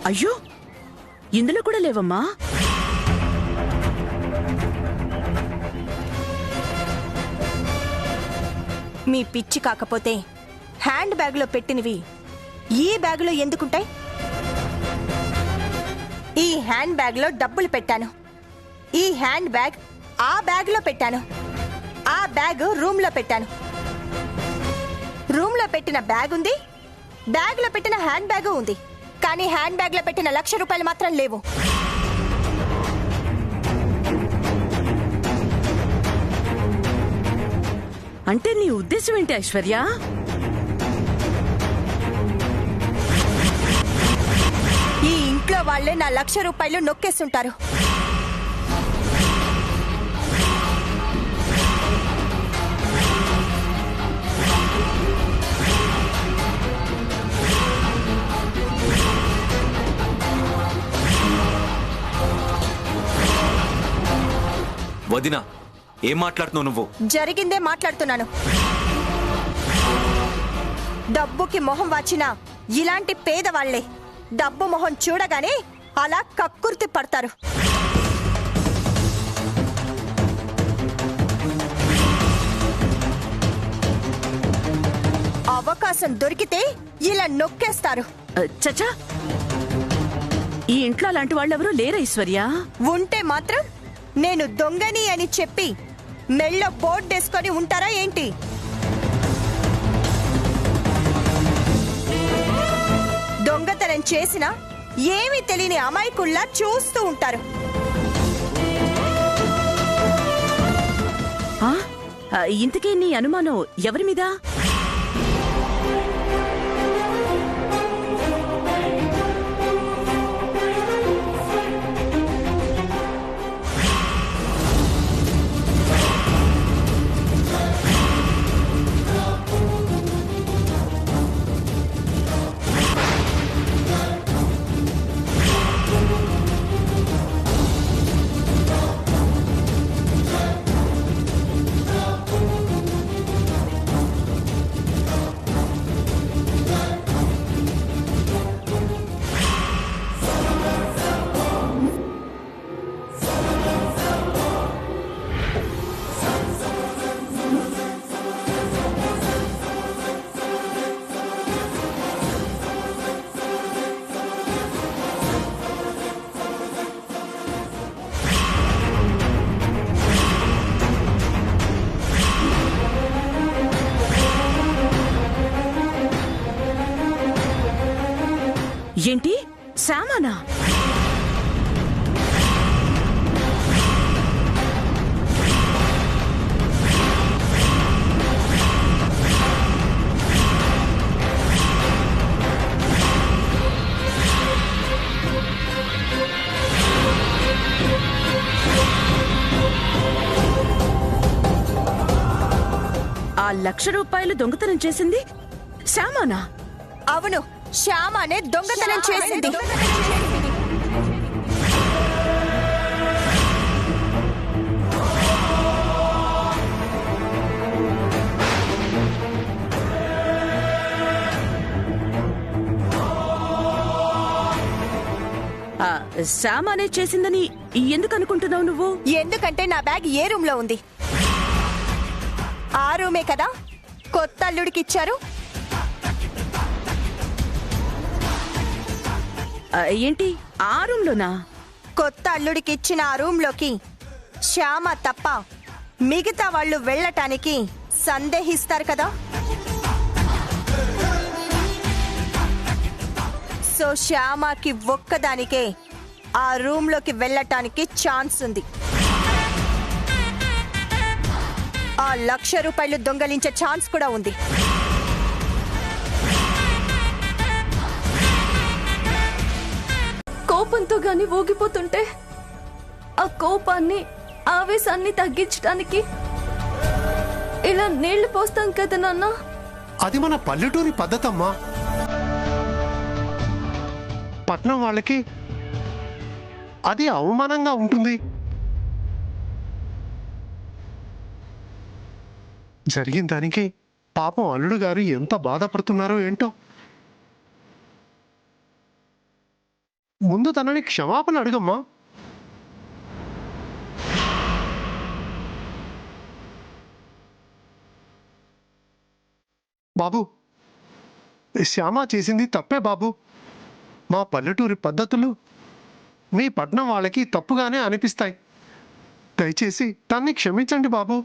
అయ్యో, ఇందులో కూడా లేవమ్మా. మీ పిచ్చి కాకపోతే హ్యాండ్ బ్యాగ్లో పెట్టినవి ఈ బ్యాగులో ఎందుకుంటాయి? ఈ హ్యాండ్ బ్యాగ్లో డబ్బులు పెట్టాను. ఈ హ్యాండ్ బ్యాగ్ ఆ బ్యాగ్లో పెట్టాను. ఆ బ్యాగ్ రూమ్లో పెట్టాను. రూమ్లో పెట్టిన బ్యాగ్ ఉంది, బ్యాగ్లో పెట్టిన హ్యాండ్ బ్యాగ్ ఉంది. కానీ హ్యాండ్ బ్యాగ్లో పెట్టిన ₹1,00,000 మాత్రం లేవు. అంటే నీ ఉద్దేశం ఏంటి ఐశ్వర్య? ఈ ఇంట్లో వాళ్లే నా ₹1,00,000 నొక్కేస్తుంటారు. వదినా, ఏం మాట్లాడుతున్నావు నువ్వు? జరిగిందే మాట్లాడుతున్నాను. డబ్బుకి మొహం వాచినా ఇలాంటి పేదవాళ్లే డబ్బు మొహం చూడగానే అలా కక్కుర్తి పడతారు. అవకాశం దొరికితే ఇలా నొక్కేస్తారు. చచ్చా, ఈ ఇంట్లో అలాంటి వాళ్ళెవరూ లేరు ఐశ్వర్య. ఉంటే మాత్రం నేను దొంగని అని చెప్పి మెళ్ళో బోర్డేసుకొని ఉంటారా ఏంటి? దొంగతనం చేసినా ఏమీ తెలియని అమాయకుల్లా చూస్తూ ఉంటారు. ఇంతకీ నీ అనుమానం ఎవరి మీద? ఏంటి, సామానా? ఆ ₹1,00,000 దొంగతనం చేసింది శ్యామానా? అవును, శ్యామనే దొంగతనం చేసింది. శ్యామానే చేసిందని ఎందుకు అనుకుంటున్నావు నువ్వు? ఎందుకంటే నా బ్యాగ్ ఏ రూమ్ లో ఉంది? ఆ రూమే కదా కొత్త అల్లుడికి ఇచ్చారు. ఏంటి, ఆ రూమ్లోనా? కొత్త అల్లుడికి ఇచ్చిన ఆ రూమ్ లోకి శ్యామ తప్ప మిగతా వాళ్ళు వెళ్ళటానికి సందేహిస్తారు కదా. సో శ్యామకి ఒక్కదానికే ఆ రూమ్ లోకి వెళ్ళటానికి ఛాన్స్ ఉంది. ఆ ₹1,00,000 దొంగలించే ఛాన్స్ కూడా ఉంది. కోపంతో గాని ఊగిపోతుంటే ఆ కోపాన్ని ఆవేశాన్ని తగ్గించడానికి ఇలా నీళ్లు పోస్తాం కదా నాన్న. అది మన పల్లెటూరి పద్ధతమ్మా. పట్నం వాళ్ళకి అది అవమానంగా ఉంటుంది. జరిగిన దానికి పాపం అల్లుడు గారు ఎంత బాధపడుతున్నారో ఏంటో. ముందు తనని క్షమాపణ అడుగమ్మా. బాబు, శ్యామ చేసింది తప్పే బాబు. మా పల్లెటూరి పద్ధతులు మీ పట్నం వాళ్ళకి తప్పుగానే అనిపిస్తాయి. దయచేసి తన్ని క్షమించండి బాబు.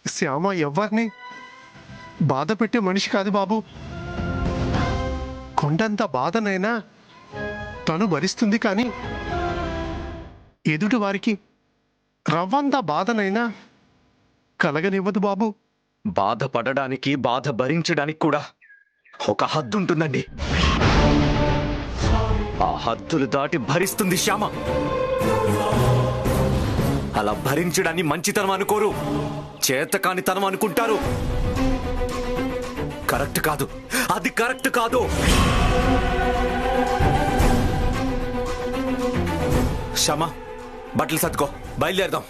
శ్యామ ఎవరిని బాధ పెట్టే మనిషి కాదు బాబు. కొండంత బాధనైనా తను భరిస్తుంది, కానీ ఎదుటి వారికి రవ్వంత బాధనైనా కలగనివ్వదు బాబు. బాధపడడానికి, బాధ భరించడానికి కూడా ఒక హద్దు ఉంటుందండి. ఆ హద్దులు దాటి భరిస్తుంది శ్యామ. అలా భరించడాన్ని మంచితనం అనుకోరు, చేతకానితనం అనుకుంటారు. కరెక్ట్ కాదు, అది కరెక్ట్ కాదు. శ్యామ, బట్టలు సర్దుకో, బయలుదేరదాం.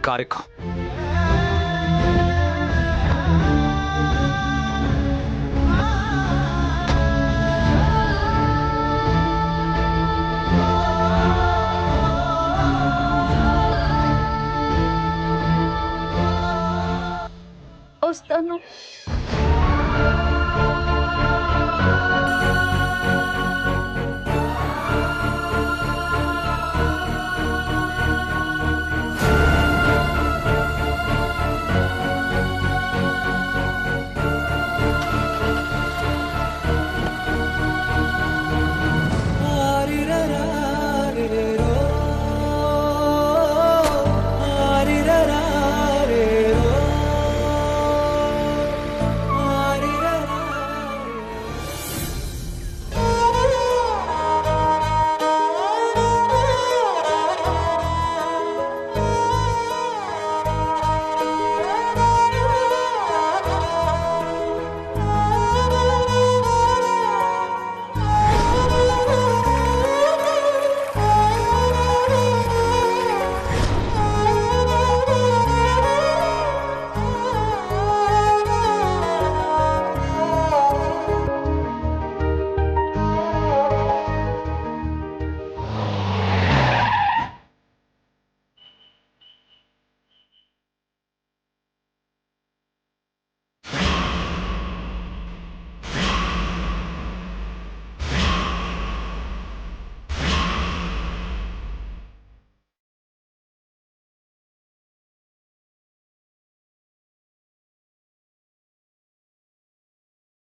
కారెక్కు. వస్తాను.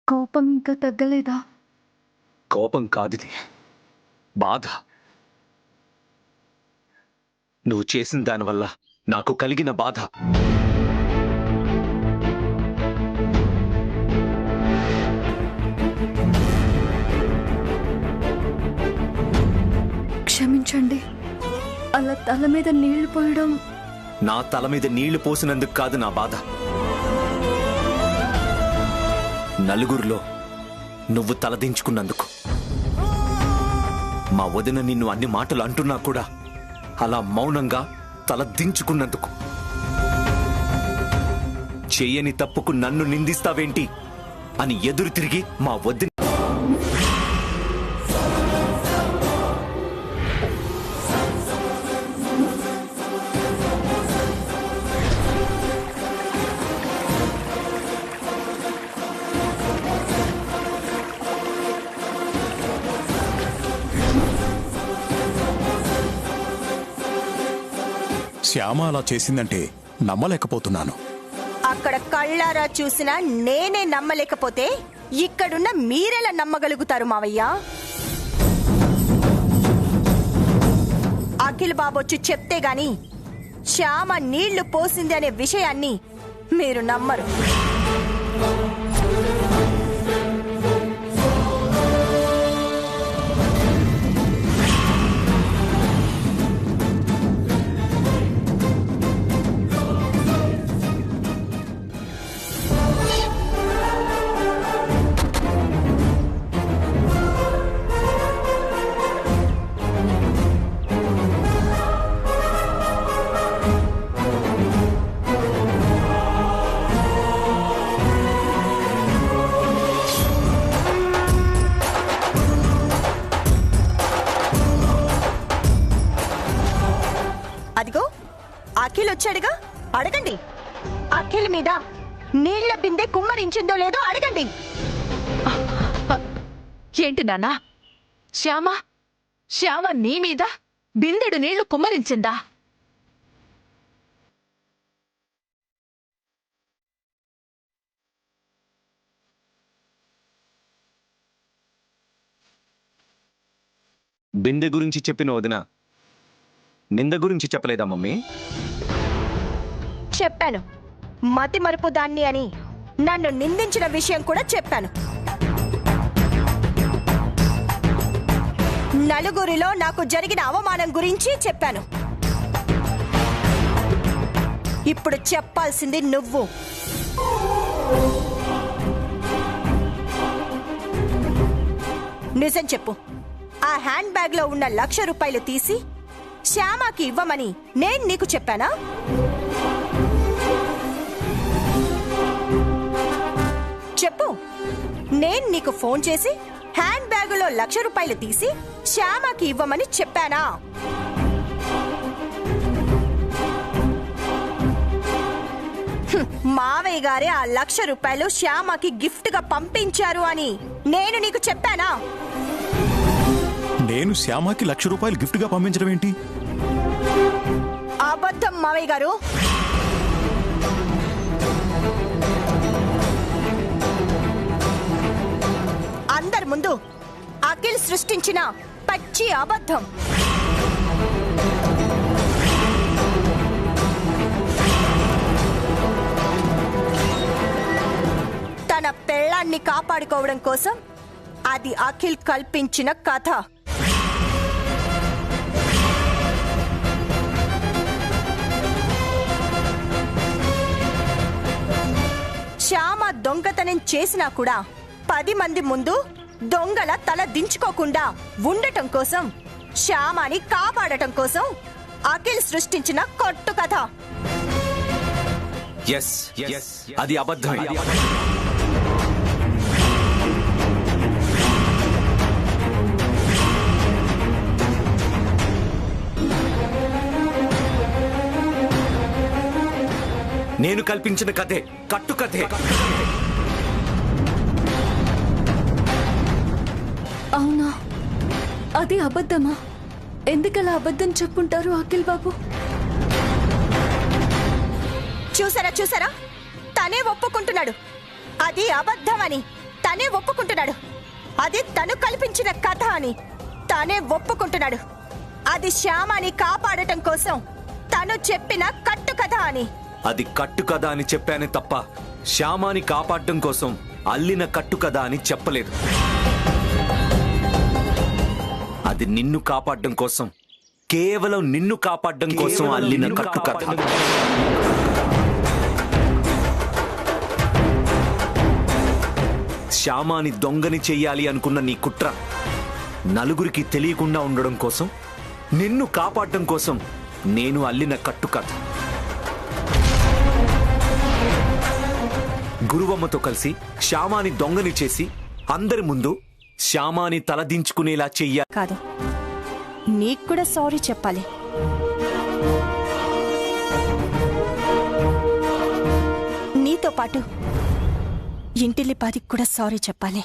కోపం ఇంకా తగ్గలేదా? కోపం కాదిది, బాధ. నువ్వు చేసిన దానివల్ల నాకు కలిగిన బాధ. క్షమించండి. అలా తల మీద నీళ్లు పోయడం. నా తల మీద నీళ్లు పోసినందుకు కాదు నా బాధ. నలుగురిలో నువ్వు తలదించుకున్నందుకు. మా వదిన నిన్ను అన్ని మాటలు అంటున్నా కూడా అలా మౌనంగా తలదించుకున్నందుకు. చెయ్యని తప్పుకు నన్ను నిందిస్తావేంటి అని ఎదురు తిరిగి మా వదిన శ్యామ అలా చేసిందంటే నమ్మలేకపోతున్నాను. అక్కడ కళ్ళారా చూసినా నేనే నమ్మలేకపోతే ఇక్కడున్న మీరెలా నమ్మగలుగుతారు మావయ్య? అఖిల్ బాబొచ్చి చెప్తే గాని శ్యామ నీళ్లు పోసింది అనే విషయాన్ని మీరు నమ్మరు. అదిగో అఖిల్ వచ్చాడుగా, అడగండి. అఖిల్ మీద నీళ్ల బిందె కుమ్మరించిందో లేదో అడగండి. ఏంటి నాన్నా? శ్యామ నీ మీద బిందెడు నీళ్లు కుమ్మరించిందా? బిందె గురించి చెప్పిన వదిన నింద గురించి చెప్పలేదా మమ్మీ? చెప్పాను, మతి మరుపు దాన్ని అని నన్ను నిందించిన విషయం కూడా చెప్పాను. నలుగురిలో నాకు జరిగిన అవమానం గురించి చెప్పాను. ఇప్పుడు చెప్పాల్సింది నువ్వు. నిజం చెప్పు. ఆ హ్యాండ్ బ్యాగ్ లో ఉన్న 1,00,000 రూపాయలు తీసి శ్యామకి ఇవ్వమని నేను నీకు చెప్పానా? చెప్పు. నేను నీకు ఫోన్ చేసి హ్యాండ్ బ్యాగులో 1,00,000 రూపాయలు తీసి శ్యామకి ఇవ్వమని చెప్పానా? మావయ్య గారే ఆ 1,00,000 రూపాయలు శ్యామకి గిఫ్ట్ గా పంపించారు అని నేను నీకు చెప్పానా? నేను శ్యామకి 1,00,000 రూపాయలు గిఫ్ట్ గా పంపించడం ఏంటి? అబద్ధం మావయ్య గారు. అందరి ముందు అఖిల్ సృష్టించిన పచ్చి అబద్ధం. తన పెళ్ళాన్ని కాపాడుకోవడం కోసం అది అఖిల్ కల్పించిన కథ. శ్యామ దొంగతనం చేసినా కూడా 10 మంది ముందు దొంగల తల దించుకోకుండా ఉండటం కోసం, శ్యామని కాపాడటం కోసం అఖిల్ సృష్టించిన కొట్టు కథ. అది అబద్ధం. నేను కల్పించిన కథే, కట్టు కథే. అవునా? అది అబద్ధమా? ఎందుకలా అబద్ధం చెప్పుంటారు అఖిల్ బాబు? చూసారా, తనే ఒప్పుకుంటున్నాడు. అది అబద్ధమని తనే ఒప్పుకుంటున్నాడు. అది తను కల్పించిన కథ అని తనే ఒప్పుకుంటున్నాడు. అది శ్యామని కాపాడటం కోసం తను చెప్పిన కట్టు కథ అని. అది కట్టు కథ అని చెప్పానే తప్ప శ్యామాని కాపాడటం కోసం అల్లిన కట్టు కథ అని చెప్పలేదు. అది నిన్ను కాపాడడం కోసం, కేవలం నిన్ను కాపాడడం కోసం అల్లిన కట్టు కథ. శ్యామాని దొంగని చెయ్యాలి అనుకున్న నీ కుట్ర నలుగురికి తెలియకుండా ఉండడం కోసం, నిన్ను కాపాడడం కోసం నేను అల్లిన కట్టు కథ. గురువమ్మతో కలిసి శ్యామాని దొంగని చేసి అందరి ముందు శ్యామాని తలదించుకునేలా చెయ్యాలి. కాదు, నీకు కూడా సారీ చెప్పాలి. నీతో పాటు ఇంటిల్లిపాదికి కూడా సారీ చెప్పాలి.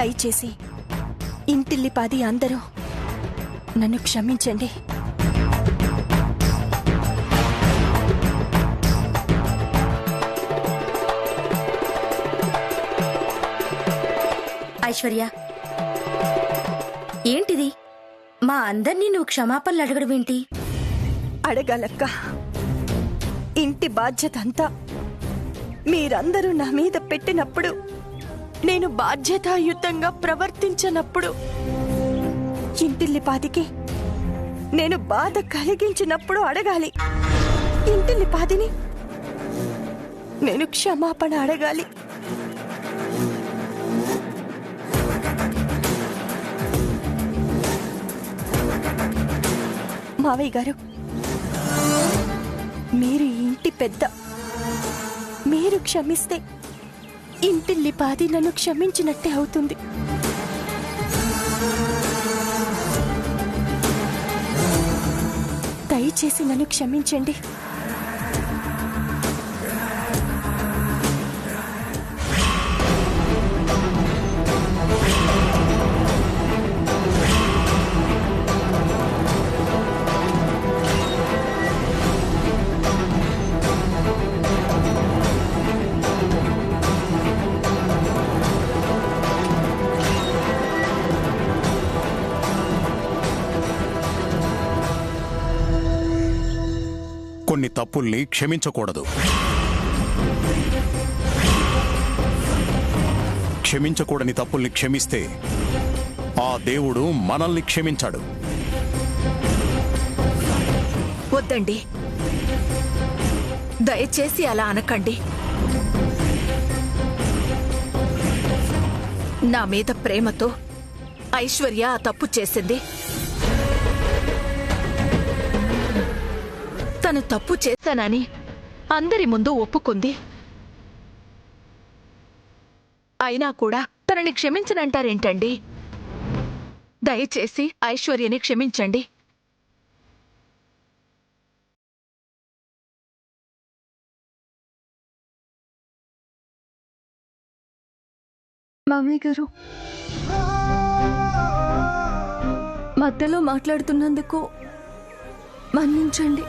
దయచేసి ఇంటిల్లిపాది అందరూ నన్ను క్షమించండి. ఐశ్వర్య, ఏంటిది? మా అందర్నీ నువ్వు క్షమాపణలు అడగడం ఏంటి? అడగాలక్క. ఇంటి బాధ్యత అంతా మీరందరూ నా మీద పెట్టినప్పుడు, నేను బాధ్యతాయుతంగా ప్రవర్తించనప్పుడు, ఇంటిల్లిపాదికి నేను బాధ కలిగించినప్పుడు అడగాలి. ఇంటిల్లిపాదిని నేను క్షమాపణ అడగాలి. మావయ్య గారు, మీరు ఈ ఇంటి పెద్ద. మీరు క్షమిస్తే ఇంటిల్లిపాది నన్ను క్షమించినట్టే అవుతుంది. దయచేసి నన్ను క్షమించండి. కొన్ని తప్పుల్ని క్షమించకూడదు. క్షమించకూడని తప్పుల్ని క్షమిస్తే ఆ దేవుడు మనల్ని క్షమించాడు. వద్దండి, దయచేసి అలా అనకండి. నా మీద ప్రేమతో ఐశ్వర్య ఆ తప్పు చేసింది. తను తప్పు చేశానని అందరి ముందు ఒప్పుకుంది. అయినా కూడా తనని క్షమించనంటారేంటండి? దయచేసి ఐశ్వర్యని క్షమించండి. మామయ్య గారు, మధ్యలో మాట్లాడుతున్నందుకు మన్నించండి.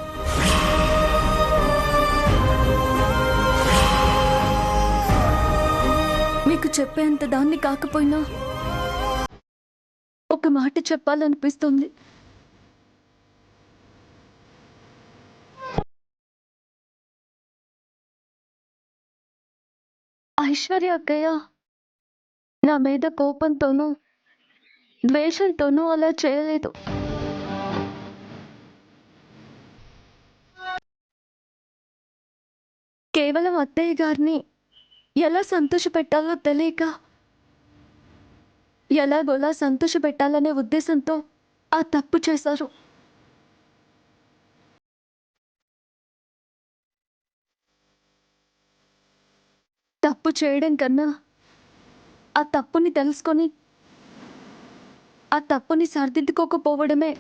మీకు చెప్పేంత దాన్ని కాకపోయినా ఒక మాట చెప్పాలనిపిస్తుంది. ఐశ్వర్య అక్కయ్య నా మీద కోపంతోనూ ద్వేషంతోనూ అలా చేయలేదు. కేవలం అత్తయ్య గారిని ఎలా సంతోషపెట్టాలో తెలియక, ఎలాగోలా సంతోషపెట్టాలనే ఉద్దేశంతో ఆ తప్పు చేశారు. తప్పు చేయడం కన్నా ఆ తప్పుని తెలుసుకొని ఆ తప్పుని సరిదిద్దుకోకపోవడమే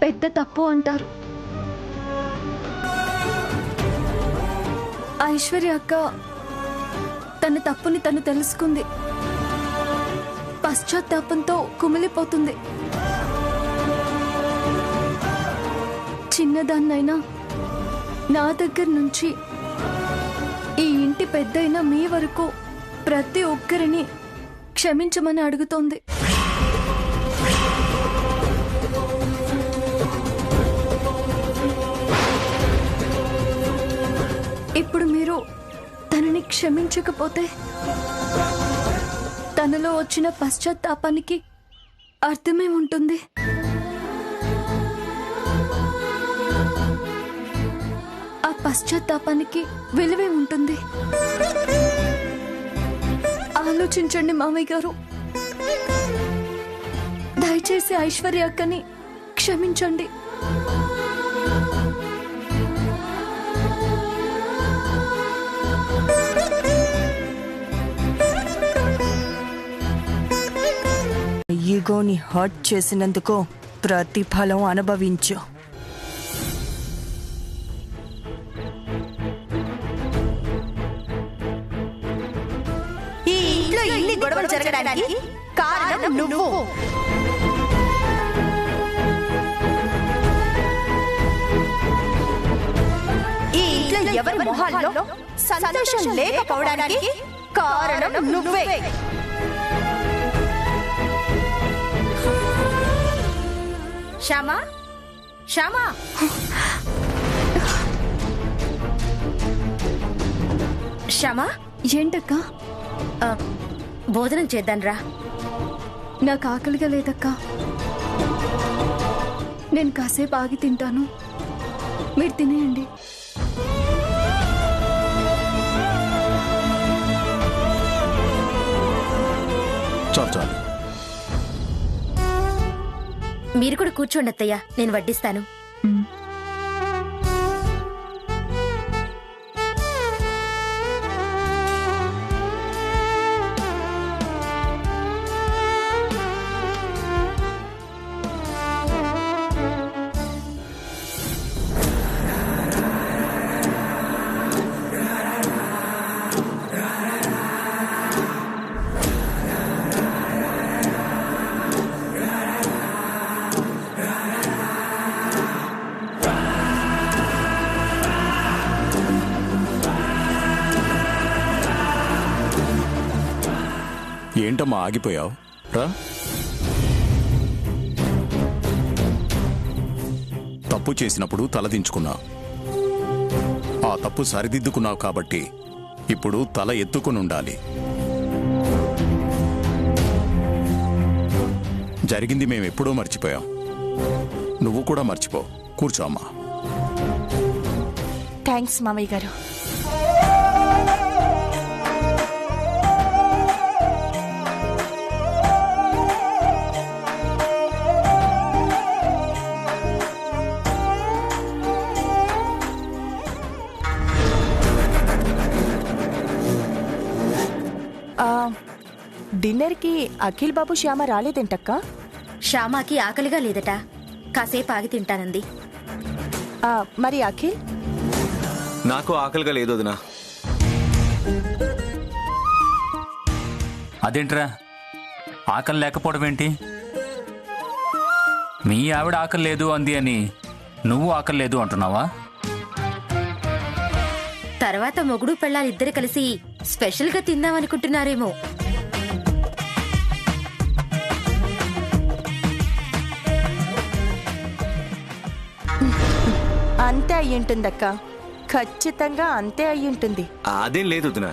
పెద్ద తప్పు అంటారు. ఐశ్వర్య అక్క తన తప్పుని తను తెలుసుకుంది. పశ్చాత్తాపంతో కుమిలిపోతుంది. చిన్నదాన్నైనా నా దగ్గర నుంచి ఈ ఇంటి పెద్దయిన మీ వరకు ప్రతి ఒక్కరిని క్షమించమని అడుగుతోంది. ఇప్పుడు మీరు తనని క్షమించకపోతే తనలో వచ్చిన పశ్చాత్తాపానికి అర్థమే ఉంటుంది. ఆ పశ్చాత్తాపానికి విలువే ఉంటుంది. ఆలోచించండి మామయ్య గారు. దయచేసి ఐశ్వర్య అక్కని క్షమించండి. ఈగోని హర్ట్ చేసినందుకు ప్రతిఫలం అనుభవించు. ఈ ఇంట్లో ఇన్ని గొడవలు జరగడానికి నువ్వు. ఈ ఇంట్లో ఎవరి మొహాల్లో సంతోషం లేకపోవడానికి కారణం నువ్వే. శ్యామా శ్యామా శ్యామా, ఏంటక్కా? భోజనం చేద్దాన్రా. నాకు ఆకలిగా లేదక్కా. నేను కాసేపు ఆగి తింటాను, మీరు తినేయండి. చాలు చాలు. మీరు కూడా కూర్చోండి అత్తయ్య, నేను వడ్డిస్తాను. ఏంటమ్మా ఆగిపోయావు? రా. తప్పు చేసినప్పుడు తలదించుకున్నావు, ఆ తప్పు సరిదిద్దుకున్నావు కాబట్టి ఇప్పుడు తల ఎత్తుకుని ఉండాలి. జరిగింది మేమెప్పుడో మర్చిపోయాం, నువ్వు కూడా మర్చిపో. కూర్చో అమ్మా. థ్యాంక్స్ మామయ్య గారు. డిన్నర్కి అఖిల్ బాబు శ్యామ రాలేదేంటక్కా? శ్యామాకి ఆకలిగా లేదట, కాసేపు ఆగి తింటానంది. మరి అఖిల్? నాకు ఆకలిగా లేదు వదినా. అదేంట్రా ఆకలి లేకపోవడం ఏంటి? మీ ఆవిడ ఆకలి లేదు అంది అని నువ్వు ఆకలి లేదు అంటున్నావా? తర్వాత మొగుడు పెళ్ళాలిద్దరు కలిసి స్పెషల్ గా తిందామనుకుంటున్నారేమో. అంతే అయ్యుంటుందక్క, ఖచ్చితంగా అంతే అయ్యుంటుంది. అదేం లేదు వదినా,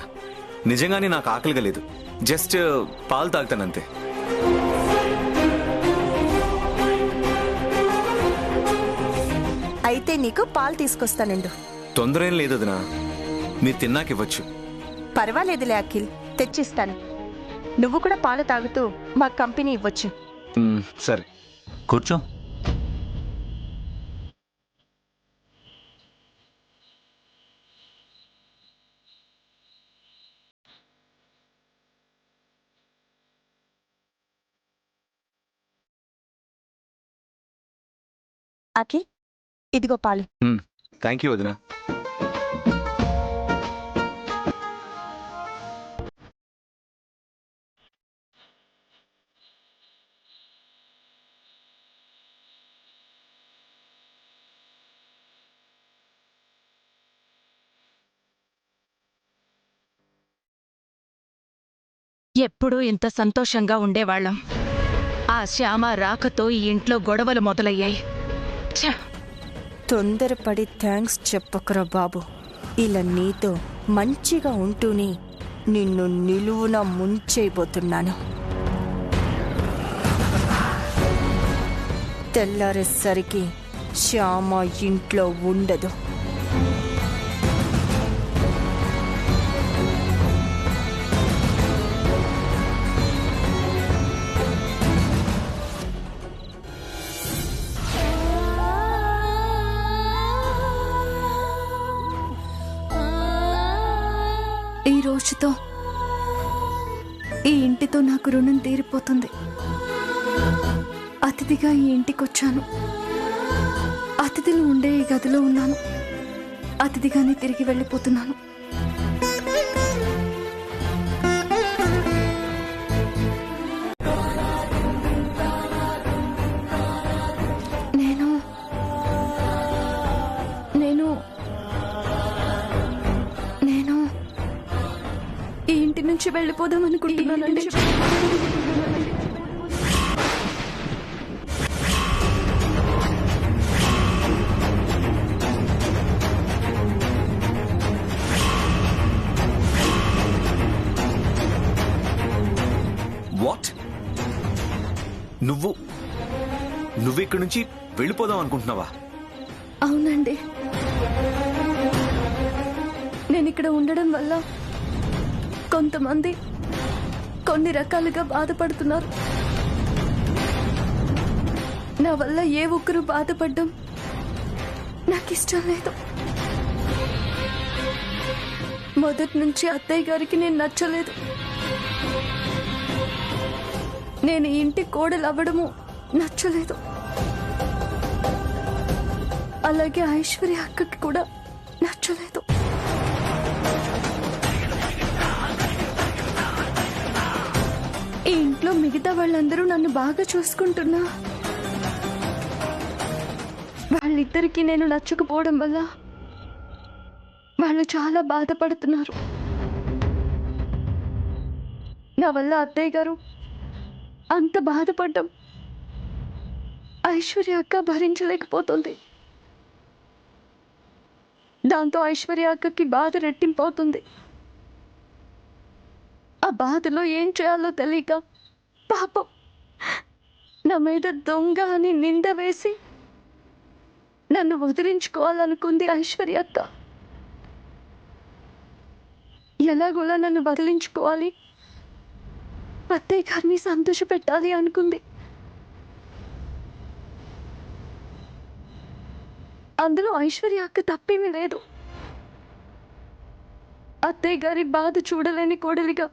నిజంగానే నాకు ఆకలిగా లేదు. జస్ట్ పాలు తాగుతానంతే. అయితే నీకు పాలు తీసుకొస్తానుండు. తొందర ఏం లేదు వదినా, మీరు తిన్నాక ఇవ్వచ్చు. పర్వాలేదులే అఖిల్, తెచ్చిస్తాను. నువ్వు కూడా పాలు తాగుతూ మా కంపెనీ ఇవ్వచ్చు. సరే కూర్చో. అఖిల్, ఇదిగో పాలు. థ్యాంక్ యూ వదినా. ఎప్పుడూ ఇంత సంతోషంగా ఉండేవాళ్ళం. ఆ శ్యామ రాకతో ఈ ఇంట్లో గొడవలు మొదలయ్యాయి. ఛ! తొందరపడి థ్యాంక్స్ చెప్పకురా బాబు. ఇలా నీతో మంచిగా ఉంటూనే నిన్ను నిలువున ముంచేయబోతున్నాను. తెల్లారేసరికి శ్యామ ఇంట్లో ఉండదు. ఈ రోజుతో ఈ ఇంటితో నాకు రుణం తీరిపోతుంది. అతిథిగా ఈ ఇంటికొచ్చాను, అతిథులు ఉండే ఈ గదిలో ఉన్నాను, అతిథిగానే తిరిగి వెళ్ళిపోతున్నాను. నుంచి వెళ్ళిపోదాం అనుకుంటున్నానండి. వాట్? నువ్వు ఇక్కడి నుంచి వెళ్ళిపోదాం అనుకుంటున్నావా? అవునండి. నేను ఇక్కడ ఉండడం వల్ల కొంతమంది కొన్ని రకాలుగా బాధపడుతున్నారు. నా వల్ల ఏ ఒక్కరు బాధపడ్డం నాకు ఇష్టం లేదు. మొదటి నుంచి అత్తయ్య గారికి నేను నచ్చలేదు. నేను ఈ ఇంటి కోడలు అవ్వడము నచ్చలేదు. అలాగే ఐశ్వర్య అక్కకి కూడా నచ్చలేదు. ఈ ఇంట్లో మిగతా వాళ్ళందరూ నన్ను బాగా చూసుకుంటున్నా వాళ్ళిద్దరికీ నేను నచ్చకపోవడం వల్ల వాళ్ళు చాలా బాధపడుతున్నారు. నా వల్ల అత్తయ్య గారు అంత బాధపడ్డం ఐశ్వర్య అక్క భరించలేకపోతుంది. దాంతో ఐశ్వర్య అక్కకి బాధ రెట్టింపవుతుంది. ఆ బాధలో ఏం చేయాలో తెలియక పాపం నా మీద దొంగ అని నింద వేసి నన్ను వదిలించుకోవాలనుకుంది ఐశ్వర్య అక్క. ఎలాగోలా నన్ను వదిలించుకోవాలి, అత్తయ్య గారిని సంతోష పెట్టాలి అనుకుంది. అందులో ఐశ్వర్య అక్క తప్పేమీ లేదు. అత్తయ్య గారి బాధ చూడలేని కోడలిగా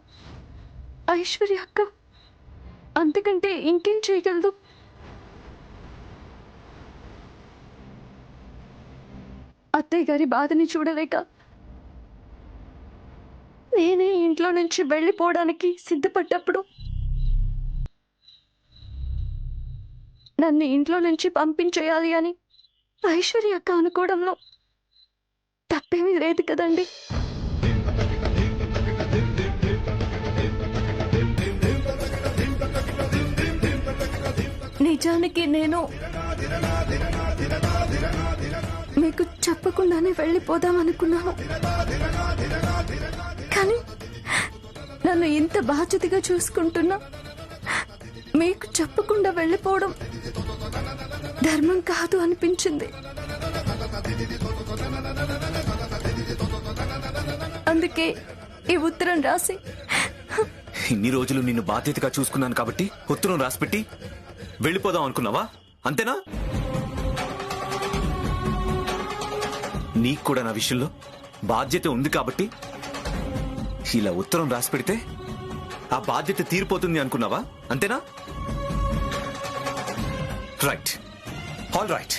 ఐశ్వర్య అక్క అంతకంటే ఇంకేం చేయగలదు? అత్తయ్య గారి బాధని చూడలేక నేనే ఇంట్లో నుంచి వెళ్ళిపోవడానికి సిద్ధపడ్డప్పుడు నన్ను ఇంట్లో నుంచి పంపించేయాలి అని ఐశ్వర్య అక్క అనుకోవడంలో తప్పేమీ లేదు కదండి. నిజానికి నేను మీకు చెప్పకుండానే వెళ్ళిపోదాం అనుకున్నాను. కానీ నన్ను ఇంత బాధ్యతగా చూసుకుంటున్నా మీకు చెప్పకుండా వెళ్ళిపోవడం ధర్మం కాదు అనిపించింది. అందుకే ఈ ఉత్తరం రాసి ఇన్ని రోజులు నిన్ను బాధ్యతగా చూసుకున్నాను కాబట్టి ఉత్తరం రాసిపెట్టి వెళ్ళిపోదాం అనుకున్నావా? అంతేనా? నీకు కూడా నా విషయంలో బాధ్యత ఉంది కాబట్టి ఇలా ఉత్తరం రాసి పెడితే ఆ బాధ్యత తీరిపోతుంది అనుకున్నావా? అంతేనా? Right, all right.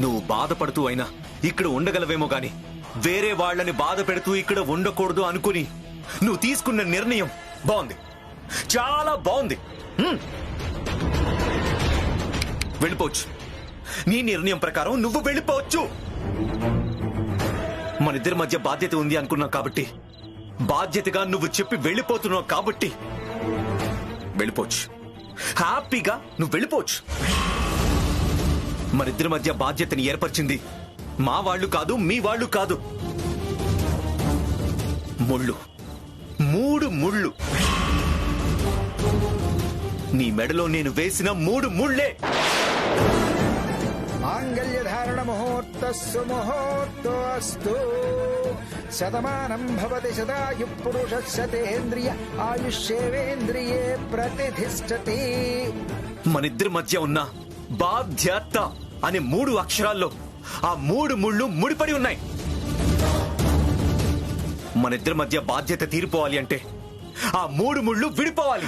నువ్వు బాధపడుతూ అయినా ఇక్కడ ఉండగలవేమో గాని వేరే వాళ్ళని బాధ పెడుతూ ఇక్కడ ఉండకూడదు అనుకుని నువ్వు తీసుకున్న నిర్ణయం బాగుంది, చాలా బాగుంది. వెళ్ళిపోవచ్చు. నీ నిర్ణయం ప్రకారం నువ్వు వెళ్ళిపోవచ్చు. మనిద్దరి మధ్య బాధ్యత ఉంది అనుకున్నావు కాబట్టి, బాధ్యతగా నువ్వు చెప్పి వెళ్ళిపోతున్నావు కాబట్టి వెళ్ళిపోవచ్చు. హ్యాపీగా నువ్వు వెళ్ళిపోవచ్చు. మనిద్దరి మధ్య బాధ్యతని ఏర్పరిచింది మా వాళ్ళు కాదు, మీ వాళ్ళు కాదు. ముళ్ళు, 3 ముళ్ళు. నీ మెడలో నేను వేసిన 3 ముళ్ళే. మాంగళ్యధారణ ముహూర్తస్సు ముహూర్తోస్తు శతమానం భవతి శతాయు పురుషస్యతేంద్రియ ఆయుష్యేవేంద్రియే ప్రతిష్ఠతి. మనిద్దరి మధ్య ఉన్న బాధ్యత అనే 3 అక్షరాల్లో ఆ 3 ముళ్ళు ముడిపడి ఉన్నాయి. మనిద్దరి మధ్య బాధ్యత తీరిపోవాలి అంటే ఆ 3 ముళ్ళు విడిపోవాలి.